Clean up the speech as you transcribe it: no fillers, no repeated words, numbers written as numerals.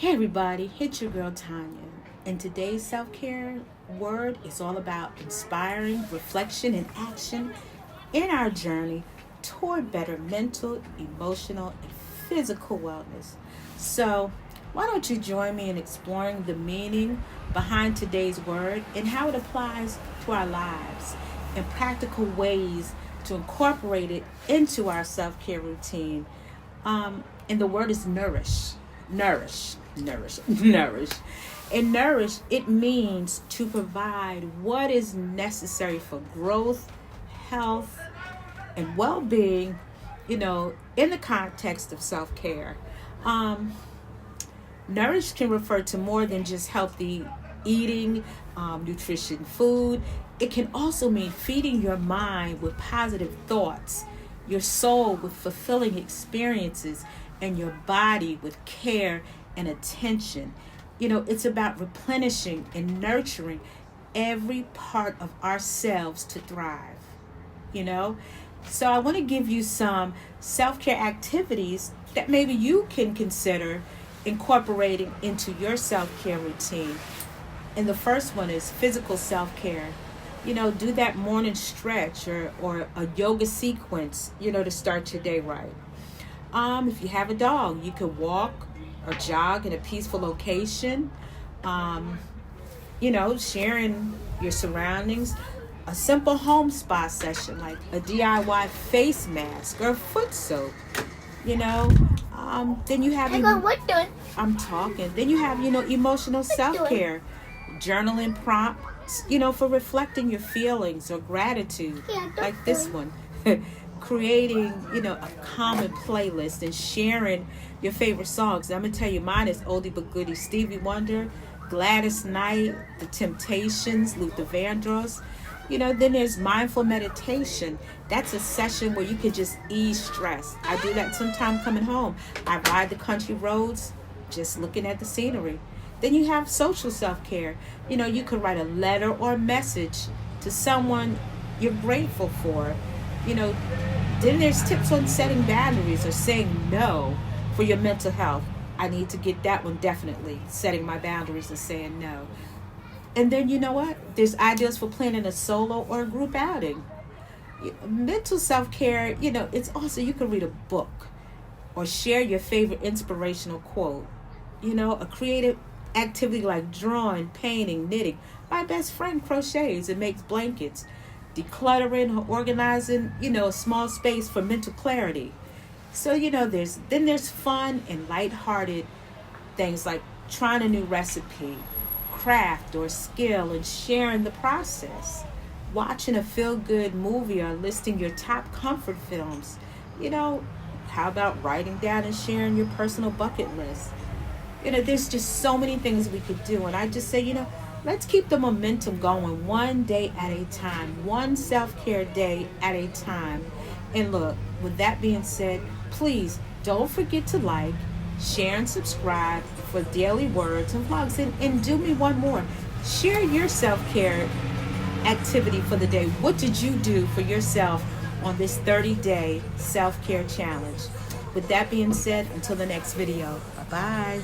Hey everybody, it's your girl Tanya. And today's self-care word is all about inspiring reflection and action in our journey toward better mental, emotional, and physical wellness. So, why don't you join me in exploring the meaning behind today's word and how it applies to our lives and practical ways to incorporate it into our self-care routine. And the word is nourish. And nourish, it means to provide what is necessary for growth, health, and well-being, in the context of self-care. Um, Nourish can refer to more than just healthy eating, nutrition, food. It can also mean feeding your mind with positive thoughts, your soul with fulfilling experiences, and your body with care and attention. It's about replenishing and nurturing every part of ourselves to thrive, you know? So I want to give you some self-care activities that maybe you can consider incorporating into your self-care routine. And the first one is physical self-care. Do that morning stretch or a yoga sequence, to start your day right. If you have a dog, you could walk or jog in a peaceful location. Sharing your surroundings. A simple home spa session like a DIY face mask or foot soap. You know, then you have. What doing? I'm talking. Then you have, emotional self-care, journaling prompts, for reflecting your feelings or gratitude, like this one. Creating, a common playlist and sharing your favorite songs. I'm gonna tell you, mine is oldie but goodie. Stevie Wonder, Gladys Knight, The Temptations, Luther Vandross. Then there's mindful meditation. That's a session where you can just ease stress. I do that sometime coming home. I ride the country roads, just looking at the scenery. Then you have social self-care. You could write a letter or a message to someone you're grateful for. Then there's tips on setting boundaries or saying no for your mental health. I need to get that one definitely, setting my boundaries and saying no. And then you know what? There's ideas for planning a solo or a group outing. Mental self-care, it's also, you can read a book or share your favorite inspirational quote. A creative activity like drawing, painting, knitting. My best friend crochets and makes blankets. Decluttering or organizing, a small space for mental clarity. So, there's fun and lighthearted things like trying a new recipe, craft or skill and sharing the process. Watching a feel-good movie or listing your top comfort films. How about writing down and sharing your personal bucket list? There's just so many things we could do. And I just say, let's keep the momentum going one day at a time, one self-care day at a time. And look, with that being said, please don't forget to like, share, and subscribe for daily words and vlogs. And do me one more. Share your self-care activity for the day. What did you do for yourself on this 30-day self-care challenge? With that being said, until the next video, bye-bye.